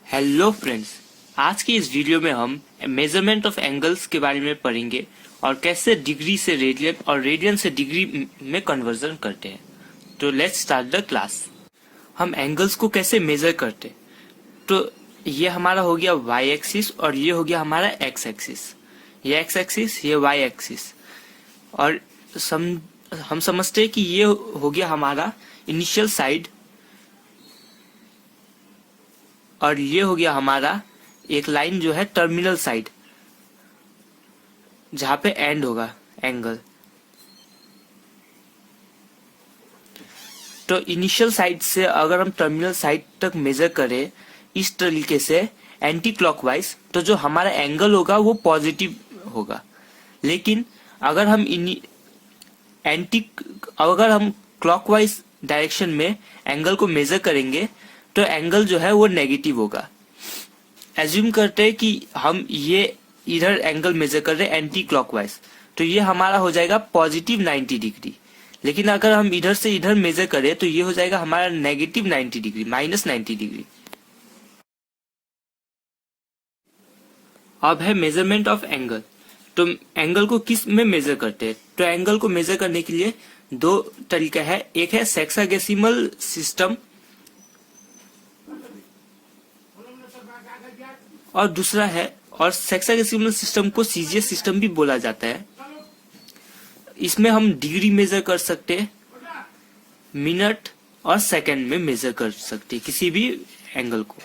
Hello friends, आज की इस वीडियो में हम मेजरमेंट ऑफ एंगल्स के बारे में पढ़ेंगे और कैसे डिग्री से रेडियन और रेडियन से डिग्री में कन्वर्जन करते हैं। तो लेट्स स्टार्ट द क्लास। हम एंगल्स को कैसे मेजर करते हैं, तो ये हमारा हो गया वाई एक्सिस और ये हो गया हमारा एक्स एक्सिस। ये एक्स एक्सिस, ये वाई एक्सिस। और हम समझते हैं कि ये हो गया हमारा इनिशियल साइड और ये हो गया हमारा एक लाइन जो है टर्मिनल साइड, जहां पे एंड होगा एंगल। तो इनिशियल साइड से अगर हम टर्मिनल साइड तक मेजर करें इस तरीके से एंटी क्लॉकवाइज, तो जो हमारा एंगल होगा वो पॉजिटिव होगा। लेकिन अगर हम क्लॉकवाइज डायरेक्शन में एंगल को मेजर करेंगे तो एंगल जो है वो नेगेटिव होगा। एज्यूम करते हैं कि हम ये इधर एंगल मेजर कर रहे हैं एंटी क्लॉकवाइज, तो ये हमारा हो जाएगा पॉजिटिव 90 डिग्री। लेकिन अगर हम इधर से इधर मेजर करें तो ये हो जाएगा हमारा नेगेटिव 90 डिग्री, माइनस 90 डिग्री। अब है मेजरमेंट ऑफ एंगल। तो एंगल को किस में मेजर करते हैं, तो एंगल को मेजर करने के लिए दो तरीका है। एक है सेक्साडेसिमल सिस्टम और दूसरा है, और सेक्साडेसिमल सिस्टम को सीजीएस सिस्टम भी बोला जाता है। इसमें हम डिग्री मेजर कर सकते हैं, मिनट और सेकंड में मेजर कर सकते हैं किसी भी एंगल को।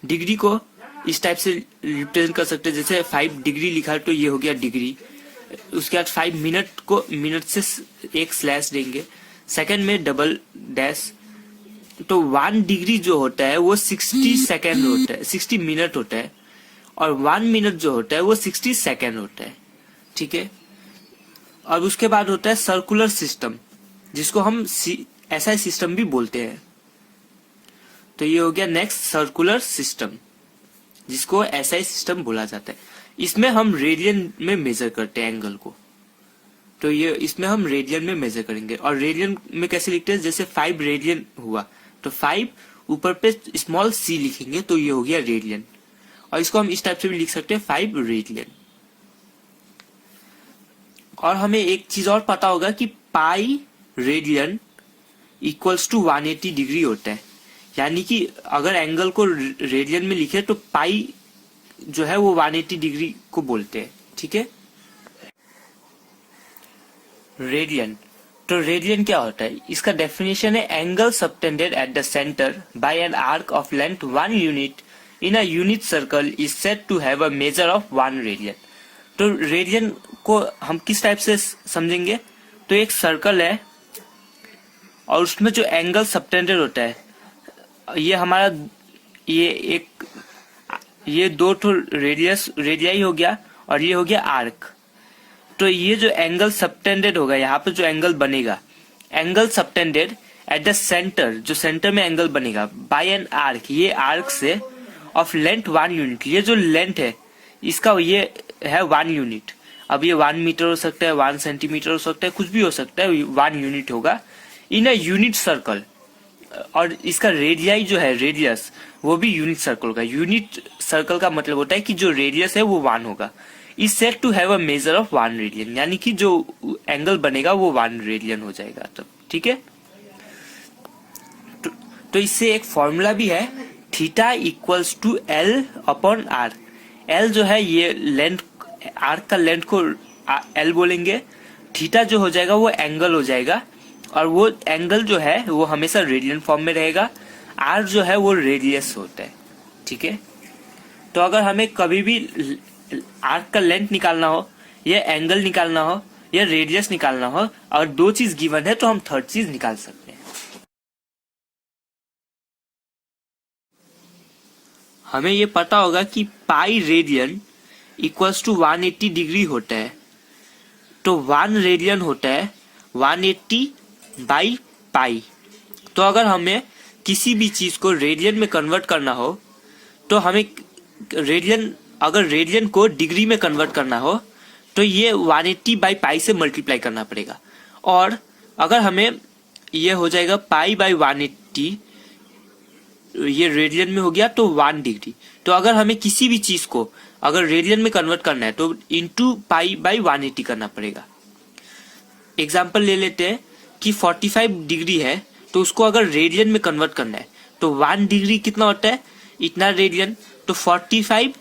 डिग्री को इस टाइप से रिप्रेजेंट कर सकते हैं, जैसे 5 डिग्री लिखा है तो ये हो गया डिग्री। उसके बाद 5 मिनट को मिनट से एक स्लैश देंगे, सेकंड में डबल डैश। तो 1 डिग्री जो होता है वो 60 सेकंड होता है, 60 मिनट होता है, और 1 मिनट जो होता है वो 60 सेकंड होता है। ठीक है। और उसके बाद होता है सर्कुलर सिस्टम, जिसको हम एसआई सिस्टम भी बोलते हैं। तो ये हो गया नेक्स्ट सर्कुलर सिस्टम, जिसको एसआई सिस्टम बोला जाता है। इसमें हम रेडियन में मेजर करते हैं एंगल को। तो ये इसमें हम रेडियन में मेजर करेंगे। और रेडियन में कैसे लिखते हैं, जैसे 5 रेडियन हुआ तो 5 ऊपर पे स्मॉल सी लिखेंगे तो ये हो गया रेडियन। और इसको हम इस टाइप से भी लिख सकते हैं 5 रेडियन। और हमें एक चीज और पता होगा कि pi radian equals to 180 degree होता है। यानी कि अगर एंगल को रेडियन में लिखे तो पाई जो है वो 180 डिग्री को बोलते हैं। ठीक है। रेडियन, तो रेडियन क्या होता है, इसका डेफिनेशन है angle subtended at the centre by an arc of length 1 unit in a unit circle is said to have a measure of 1 radian. तो रेडियन को हम किस टाइप से समझेंगे, तो एक सर्कल है और उसमें जो एंगल सबटेंडेड होता है, ये हमारा ये दो तो रेडियाई हो गया और ये हो गया आर्क। तो ये जो एंगल सबटेंडेड होगा, यहाँ पे जो एंगल बनेगा, angle subtended at the centre, जो सेंटर में एंगल बनेगा बाय एन आर्क, ये आर्क से ऑफ लेंथ 1 यूनिट। ये जो लेंथ है इसका ये है 1 यूनिट। अब ये 1 मीटर हो सकता है, 1 सेंटीमीटर हो सकता है, कुछ भी हो सकता है, 1 यूनिट होगा इन अ यूनिट सर्कल। और इसका रेडियाई जो है, रेडियस, वो भी यूनिट सर्कल का। यूनिट सर्कल का मतलब होता है कि जो रेडियस है वो 1 होगा। Is said to have a measure of 1 radian, यानी कि जो एंगल बनेगा वो 1 रेडियन हो जाएगा तब। ठीक है। तो इससे एक फॉर्मूला भी है, theta equals to L upon R. L जो है ये लेंथ, आर्क का लेंथ को एल बोलेंगे, थीटा जो हो जाएगा वो एंगल हो जाएगा, और वो एंगल जो है वो हमेशा रेडियन फॉर्म में रहेगा। आर जो है वो रेडियस होता है। ठीक है। तो अगर हमें कभी भी आर्क का लेंथ निकालना हो, या एंगल निकालना हो, या रेडियस निकालना हो, और 2 चीज गिवन है तो हम 3rd चीज निकाल सकते हैं। हमें ये पता होगा कि pi radian equals to 180 degree होता है। तो 1 रेडियन होता है 180 बाई पाई। तो अगर हमें किसी भी चीज को रेडियन में कन्वर्ट करना हो, तो हमें अगर रेडियन को डिग्री में कन्वर्ट करना हो तो ये 180 बाई पाई से मल्टीप्लाई करना पड़ेगा। और अगर हमें ये हो जाएगा पाई बाई 180 ये रेडियन में हो गया तो 1 डिग्री। तो अगर हमें किसी भी चीज को अगर रेडियन में कन्वर्ट करना है तो इंटू पाई बाई 180 करना पड़ेगा। एग्जाम्पल ले लेते हैं कि 45 डिग्री है, तो उसको अगर रेडियन में कन्वर्ट करना है तो 1 डिग्री कितना होता है, इतना रेडियन, तो 45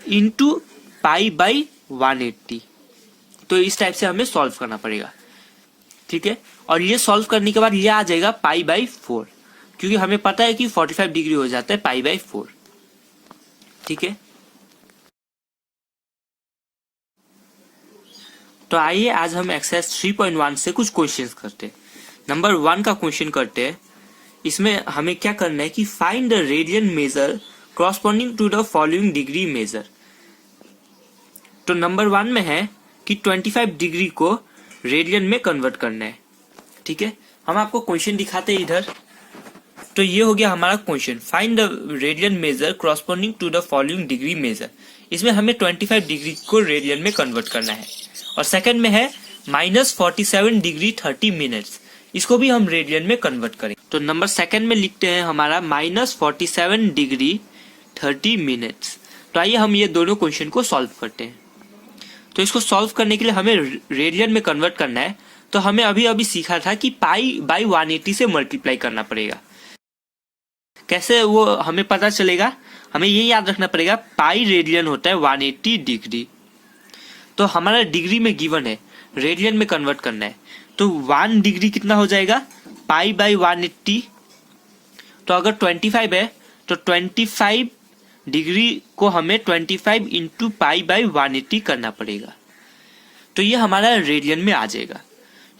इंटू पाई बाई 180। तो इस टाइप से हमें सॉल्व करना पड़ेगा, ठीक है। और ये सॉल्व करने के बाद ये आ जाएगा पाई बाई 4, क्योंकि हमें पता है कि 45 डिग्री हो जाता है पाई बाई 4, ठीक है। तो आइए आज हम एक्सरसाइज 3.1 से कुछ क्वेश्चंस करते हैं। नंबर 1 का क्वेश्चन करते हैं। इसमें हमें क्या करना है कि find the radian measure corresponding to the following degree measure. तो नंबर 1 में है कि 25 डिग्री को रेडियन में कन्वर्ट करना है, ठीक है। हम आपको क्वेश्चन दिखाते हैं इधर। तो ये हो गया हमारा question, find the radian measure corresponding to the following degree measure. इसमें हमें 25 डिग्री को रेडियन में कन्वर्ट करना है। और सेकंड में है -47 डिग्री 30 मिनट्स, इसको भी हम रेडियन में कन्वर्ट करें। तो नंबर सेकंड में लिखते हैं हमारा -47 डिग्री 30 मिनट्स। तो आइए हम ये दोनों क्वेश्चन को सॉल्व करते हैं। तो इसको सॉल्व करने के लिए हमें रेडियन में कन्वर्ट करना है। तो हमें अभी अभी सीखा था कि पाई बाई 180 से मल्टीप्लाई करना पड़ेगा। कैसे वो हमें पता चलेगा, हमें ये याद रखना पड़ेगा, पाई रेडियन होता है 180 डिग्री। तो हमारा डिग्री में गिवन है, रेडियन में कन्वर्ट करना है। तो 1 डिग्री कितना हो जाएगा, पाई बाई 180। तो अगर 25 है तो 25 डिग्री को हमें 25 इंटू पाई बाई 180 करना पड़ेगा। तो ये हमारा रेडियन में आ जाएगा।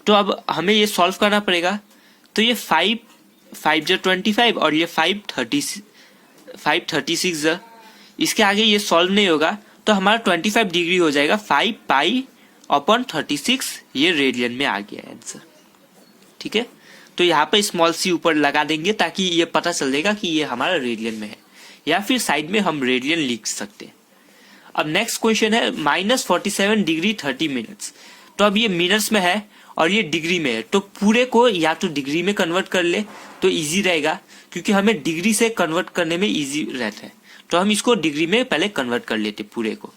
तो अब हमें ये सॉल्व करना पड़ेगा। तो ये 5 जो 25 और ये 536, इसके आगे ये सॉल्व नहीं होगा। तो हमारा 25 डिग्री हो जाएगा 5 पाई अपॉन 36, ये रेडियन में आ गया आंसर, ठीक है। तो यहाँ पे स्मॉल सी ऊपर लगा देंगे ताकि ये पता चल जाएगा कि ये हमारा रेडियन में है, या फिर साइड में हम रेडियन लिख सकते हैं। अब नेक्स्ट क्वेश्चन है -47 डिग्री 30 मिनट्स। तो अब ये मिनट्स में है और ये डिग्री में है, तो पूरे को या तो डिग्री में कन्वर्ट कर ले तो इजी रहेगा, क्योंकि हमें डिग्री से कन्वर्ट करने में इजी रहता है। तो हम इसको डिग्री में पहले कन्वर्ट कर लेते पूरे को।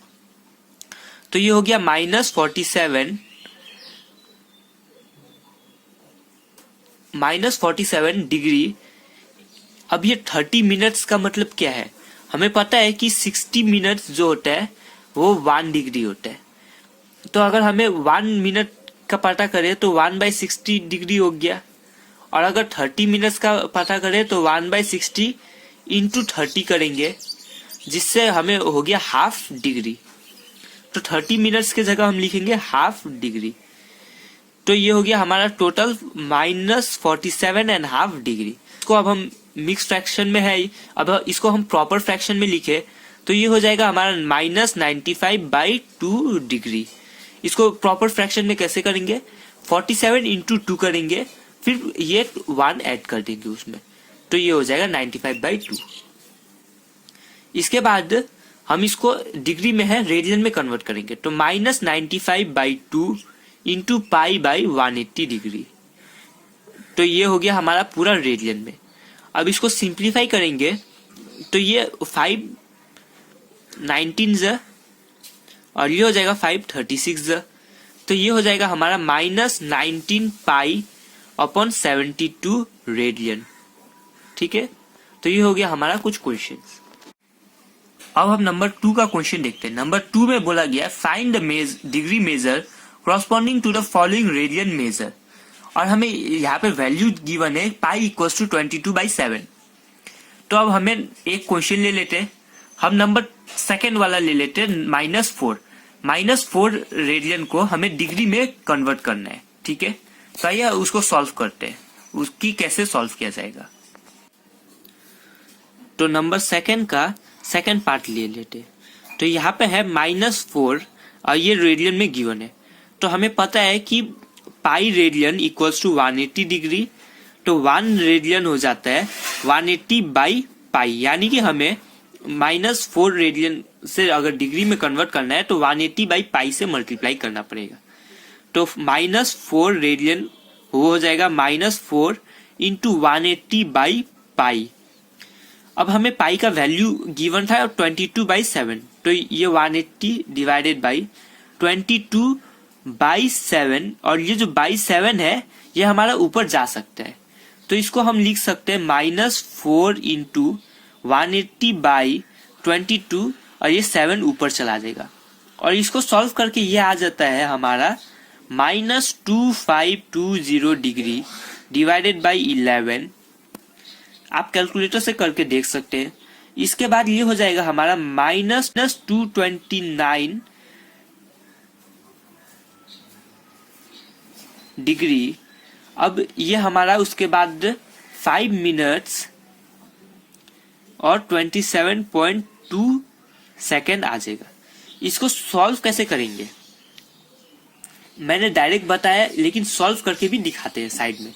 तो ये हो गया -47 डिग्री। अब ये 30 मिनट्स का मतलब क्या है, हमें पता है कि 60 मिनट्स जो होता है वो 1 डिग्री होता है। तो अगर हमें 1 मिनट का पता करें तो 1/60 डिग्री हो गया। और अगर 30 मिनट्स का पता करें तो 1/60 इंटू 30 करेंगे, जिससे हमें हो गया हाफ डिग्री। तो 30 मिनट्स के जगह हम लिखेंगे हाफ डिग्री। तो ये हो गया हमारा टोटल -47.5 डिग्री। इसको अब हम मिक्स फ्रैक्शन में है, अब इसको हम प्रॉपर फ्रैक्शन में लिखे तो ये हो जाएगा हमारा -95/2 डिग्री। इसको प्रॉपर फ्रैक्शन में कैसे करेंगे, 47 इंटू 2 करेंगे, फिर ये 1 ऐड कर देंगे उसमें, तो ये हो जाएगा 95/2। इसके बाद हम इसको डिग्री में है रेडियन में कन्वर्ट करेंगे। तो -95/2 इंटू पाई बाई 180 डिग्री। तो ये हो गया हमारा पूरा रेडियन में। अब इसको सिंप्लीफाई करेंगे तो ये 5 19 और ये हो जाएगा 536। तो ये हो जाएगा हमारा -19 पाई अपॉन 72 रेडियन, ठीक है। तो ये हो गया हमारा कुछ क्वेश्चंस। अब हम नंबर 2 का क्वेश्चन देखते हैं। नंबर 2 में बोला गया find the degree measure corresponding to the following radian measure. और हमें यहाँ पे वैल्यू गिवन है पाई इक्वल्स टू 22/7। तो अब हमें एक क्वेश्चन ले लेते हैं। हम नंबर सेकेंड वाला ले लेते हैं -4 रेडियन को हमें डिग्री में कन्वर्ट करना है, ठीक है। तो आइए उसको सॉल्व करते हैं, उसकी कैसे सॉल्व किया जाएगा। तो नंबर सेकेंड का सेकेंड पार्ट ले लेते। तो यहाँ पे है -4 और ये रेडियन में गिवन है। तो हमें पता है कि pi radian equals to 180 degree. तो 1 रेडियन हो जाता है 180/पाई, यानी कि हमें -4 रेडियन से अगर डिग्री में कन्वर्ट करना है तो 180/पाई से मल्टीप्लाई करना पड़ेगा। तो -4 रेडियन वो हो जाएगा -4 इंटू 180/पाई। अब हमें पाई का वैल्यू गिवन था 22/7, तो ये 180 डिवाइडेड बाई 22/7, और ये जो बाई 7 है ये हमारा ऊपर जा सकता है, तो इसको हम लिख सकते हैं -4 इंटू 180/22, और ये 7 ऊपर चला जाएगा, और इसको सॉल्व करके ये आ जाता है हमारा -2520 डिग्री डिवाइडेड बाई 11। आप कैलकुलेटर से करके देख सकते हैं। इसके बाद ये हो जाएगा हमारा -229 डिग्री। अब ये हमारा उसके बाद 5 मिनट्स और 27.2 सेकेंड आ जाएगा। इसको सॉल्व कैसे करेंगे मैंने डायरेक्ट बताया, लेकिन सॉल्व करके भी दिखाते हैं साइड में।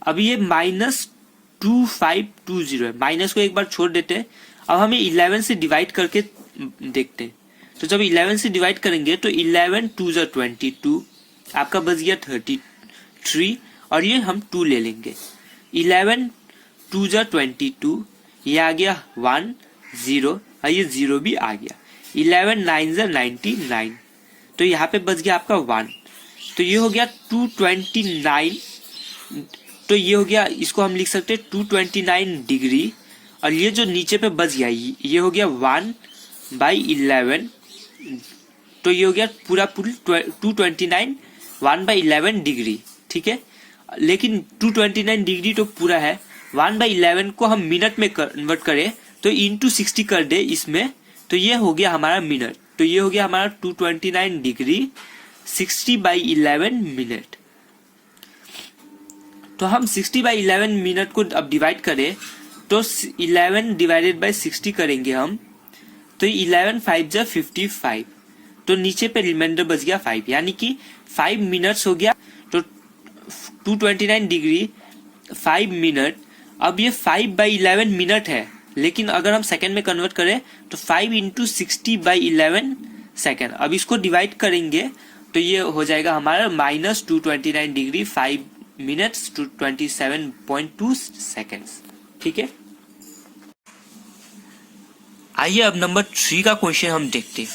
अब ये -2520 है, माइनस को एक बार छोड़ देते हैं। अब हमें 11 से डिवाइड करके देखते हैं, तो जब 11 से डिवाइड करेंगे तो 11 2 = 22, आपका बच गया 33, और ये हम 2 ले लेंगे। 11 2 = 22, ये आ गया 1 0, और ये 0 भी आ गया। 11 9 = 99, तो यहाँ पे बच गया आपका 1, तो ये हो गया 229, तो ये हो गया, इसको हम लिख सकते हैं 229 डिग्री, और ये जो नीचे पे बच गया ये हो गया 1/11, तो ये हो गया पूरा 229 1/11 डिग्री, ठीक है। लेकिन 229 डिग्री तो पूरा है, 1/11 को हम मिनट में कन्वर्ट करें तो इंटू 60 कर दे इसमें, तो ये हो गया हमारा मिनट, तो ये हो गया हमारा 229 डिग्री 60/11 मिनट। तो हम 60/11 मिनट को अब डिवाइड करें तो 11 डिवाइडेड बाई 60 करेंगे हम, तो 11 5 = 55, तो नीचे पे रिमाइंडर बच गया 5, यानी कि 5 मिनट्स हो गया। तो 229 डिग्री 5 मिनट। अब ये 5/11 मिनट है, लेकिन अगर हम सेकेंड में कन्वर्ट करें तो 5 × 60/11 सेकेंड। अब इसको डिवाइड करेंगे तो ये हो जाएगा हमारा -229 डिग्री 5 मिनट्स टू 27.2 सेकेंड्स, ठीक है। आइए अब नंबर 3 का क्वेश्चन हम देखते हैं।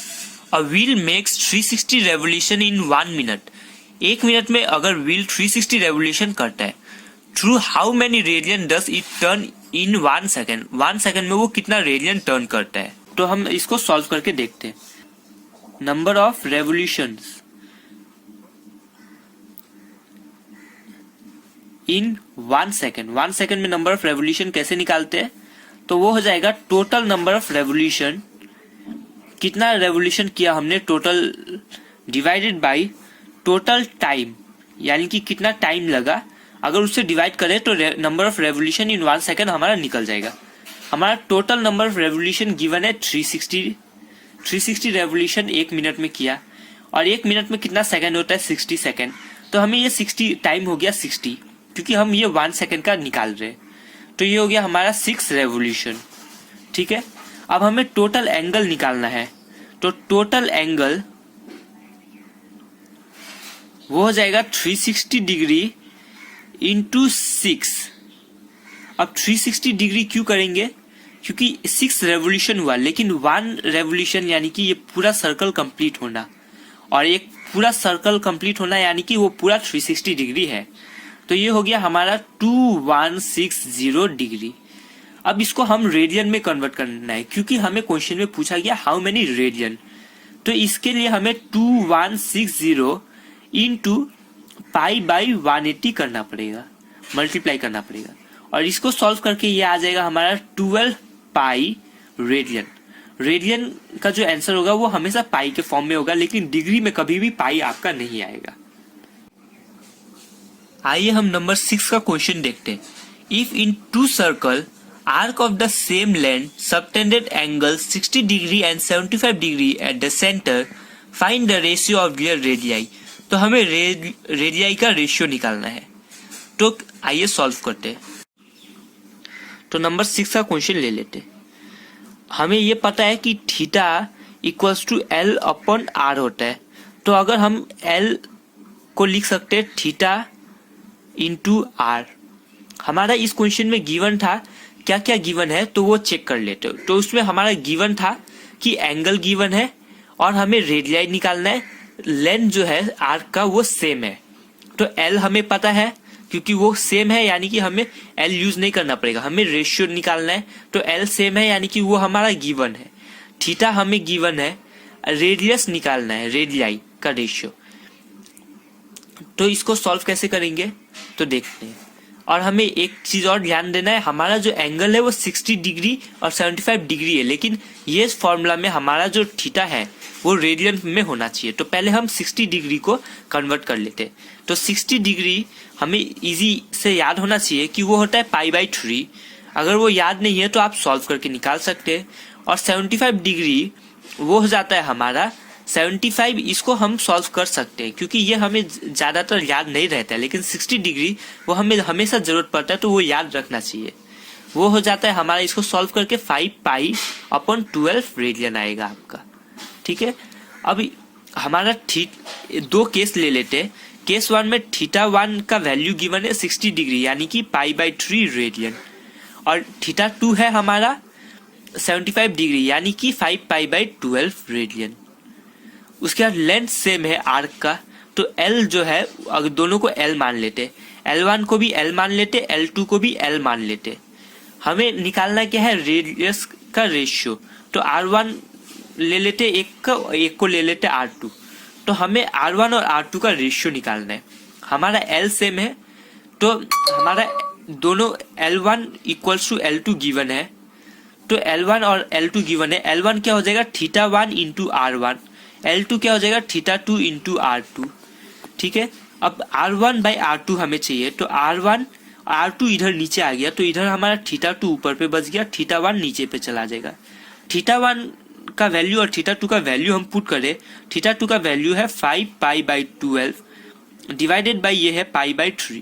A wheel makes 360 revolution in 1 minute. 1 minute में अगर व्हील 360 रेवोल्यूशन करता है, through how many radian does it turn in 1 second. 1 second में वो कितना रेडियन टर्न करता है, तो हम इसको सॉल्व करके देखते हैं। Number of revolutions in 1 second. 1 second में नंबर ऑफ रेवोल्यूशन कैसे निकालते हैं, तो वो हो जाएगा टोटल नंबर ऑफ रेवोल्यूशन, कितना रेवोल्यूशन किया हमने total, divided by total time, यानी कि कितना टाइम लगा। अगर उससे डिवाइड करें तो number of revolution in 1 second हमारा निकल जाएगा। हमारा total number of revolution given है 360 रेवोल्यूशन 1 मिनट में किया, और 1 मिनट में कितना सेकेंड होता है 60 सेकेंड, तो हमें ये 60 टाइम हो गया 60, क्योंकि हम ये 1 सेकेंड का निकाल रहे हैं, तो ये हो गया हमारा 6 रेवोल्यूशन, ठीक है। अब हमें टोटल एंगल निकालना है, तो टोटल एंगल वो हो जाएगा 360 डिग्री इंटू 6। अब 360 डिग्री क्यों करेंगे, क्योंकि 6 रेवोल्यूशन हुआ, लेकिन 1 रेवोल्यूशन यानी कि ये पूरा सर्कल कंप्लीट होना, और एक पूरा सर्कल कंप्लीट होना यानी कि वो पूरा 360 डिग्री है, तो ये हो गया हमारा 2160 डिग्री। अब इसको हम रेडियन में कन्वर्ट करना है, क्योंकि हमें क्वेश्चन में पूछा गया हाउ मेनी रेडियन, तो इसके लिए हमें 2160 इंटू π/180 करना पड़ेगा, मल्टीप्लाई करना पड़ेगा, और इसको सॉल्व करके ये आ जाएगा हमारा 12 पाई रेडियन। रेडियन का जो आंसर होगा वो हमेशा पाई के फॉर्म में होगा, लेकिन डिग्री में कभी भी पाई आपका नहीं आएगा। आइए हम नंबर 6 का क्वेश्चन देखते हैं। If in 2 circle arc of the same length subtended angles 60 degree and 75 degree at the center, find the ratio of their radii। तो हमें रेडियाई का रेशियो निकालना है, तो आइए सॉल्व करते हैं। तो नंबर 6 का क्वेश्चन ले लेते हैं। हमें ये पता है कि थीटा इक्वल्स टू L/R होता है, तो अगर हम L को लिख सकते हैं थीटा इंटू R। हमारा इस क्वेश्चन में गिवन था क्या क्या गिवन है तो वो चेक कर लेते हो। तो उसमें हमारा गिवन था कि एंगल गिवन है और हमें रेडियाई निकालना है, लेंथ जो है आर्क का वो सेम है। तो एल हमें पता है क्योंकि वो सेम है, यानी कि हमें एल यूज नहीं करना पड़ेगा। हमें रेशियो निकालना है तो एल सेम है यानी कि वो हमारा गिवन है। थीटा हमें गिवन है, रेडियस निकालना है, रेडियाई का रेशियो। तो इसको सॉल्व कैसे करेंगे तो देखते हैं। और हमें एक चीज और ध्यान देना है, हमारा जो एंगल है वो 60 डिग्री और 75 डिग्री है, लेकिन ये फॉर्मूला में हमारा जो थीटा है वो रेडियन में होना चाहिए। तो पहले हम 60 डिग्री को कन्वर्ट कर लेते हैं। तो 60 डिग्री हमें इजी से याद होना चाहिए कि वो होता है π/3। अगर वो याद नहीं है तो आप सॉल्व करके निकाल सकते हैं। और 75 डिग्री वो हो जाता है हमारा 75, इसको हम सॉल्व कर सकते हैं क्योंकि ये हमें ज़्यादातर याद नहीं रहता है, लेकिन 60 डिग्री वो हमें हमेशा ज़रूरत पड़ता है, तो वो याद रखना चाहिए। वो हो जाता है हमारा, इसको सॉल्व करके 5π/12 रेडियन आएगा आपका। ठीक है, अब हमारा दो केस ले लेते हैं। केस 1 में θ1 का वैल्यू गिवन है 60 डिग्री यानी कि π/3 रेडियन, और θ2 है हमारा 75 डिग्री यानी कि 5π/12 रेडियन। उसके बाद लेंथ सेम है आर्क का, तो L जो है अगर दोनों को L मान लेते, L1 को भी L मान लेते, L2 को भी L मान लेते। हमें निकालना क्या है, रेडियस का रेशियो। तो R1 ले लेते एक को ले लेते R2। तो हमें R1 और R2 का रेशियो निकालना है। हमारा L सेम है तो हमारा दोनों L1 equals to L2 given है। तो L1 और L2 गिवन है। L1 क्या हो जाएगा θ1 इंटू R1, L2 क्या हो जाएगा θ2 इंटू R2। ठीक है, अब R1/R2 हमें चाहिए, तो R2 इधर नीचे आ गया, तो इधर हमारा θ2 ऊपर पे बच गया, θ1 नीचे पे चला जाएगा। θ1 का वैल्यू और θ2 का वैल्यू हम पुट करें, θ2 का वैल्यू है 5π/12 डिवाइडेड बाई ये है π/3,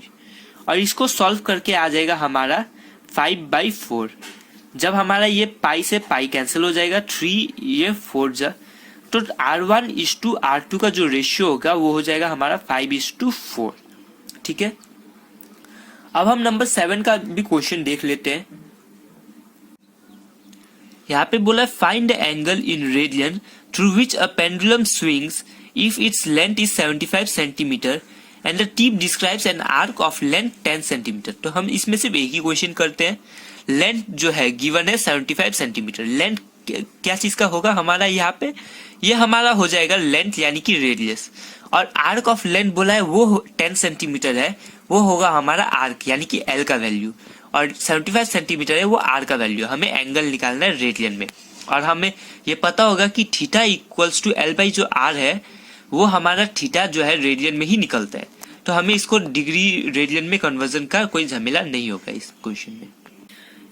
और इसको सॉल्व करके आ जाएगा हमारा 5/4। जब हमारा ये पाई से पाई कैंसिल हो जाएगा, 3 ये 4 जा, तो R1:R2 का जो रेशियो होगा वो हो जाएगा हमारा 5:4। ठीक है, अब हम नंबर 7 का भी क्वेश्चन देख लेते हैं। यहाँ पे बोला find the angle in radian through which a pendulum swings if its length is 75 centimetre and the tip describes N arc of length 10 centimetre. तो हम इसमें सिर्फ एक ही क्वेश्चन करते हैं। लेंथ जो है गिवन है 75 सेंटीमीटर। लेंथ क्या चीज का होगा हमारा, यहाँ पे ये हमारा हो जाएगा लेंथ यानी कि रेडियस, और आर्क ऑफ लेंथ बोला है वो 10 सेंटीमीटर है, वो होगा हमारा आर्क यानी कि एल का वैल्यू, और 75 सेंटीमीटर है वो आर का वैल्यू। हमें एंगल निकालना है रेडियन में, और हमें ये पता होगा कि theta equals to L by जो आर है वो हमारा थीटा जो है रेडियन में ही निकलता है। तो हमें इसको डिग्री रेडियन में कन्वर्जन का कोई झमेला नहीं होगा इस क्वेश्चन में।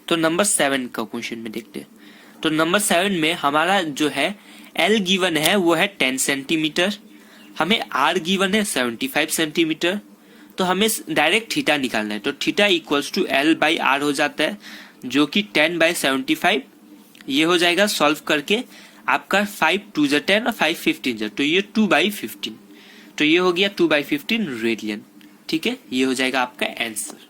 तो नंबर 7 का क्वेश्चन में देखते हैं। तो नंबर 7 में हमारा जो है एल गिवन है वो है 10 सेंटीमीटर, हमें आर गिवन है 75 सेंटीमीटर। तो हमें डायरेक्ट थीटा निकालना है, तो theta equals to L by R हो जाता है जो कि 10/75। ये हो जाएगा सॉल्व करके आपका 5 2 जा 10 और 5 15 जा, तो ये 2/15, तो ये हो गया 2/15 रेडियन। ठीक है, ये हो जाएगा आपका आंसर।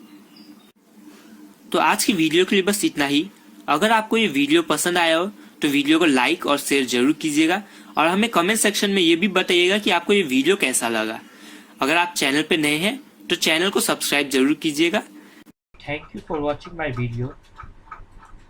तो आज की वीडियो के लिए बस इतना ही। अगर आपको ये वीडियो पसंद आया हो तो वीडियो को लाइक और शेयर जरूर कीजिएगा, और हमें कमेंट सेक्शन में ये भी बताइएगा कि आपको ये वीडियो कैसा लगा। अगर आप चैनल पे नए हैं तो चैनल को सब्सक्राइब जरूर कीजिएगा। Thank you for watching my video.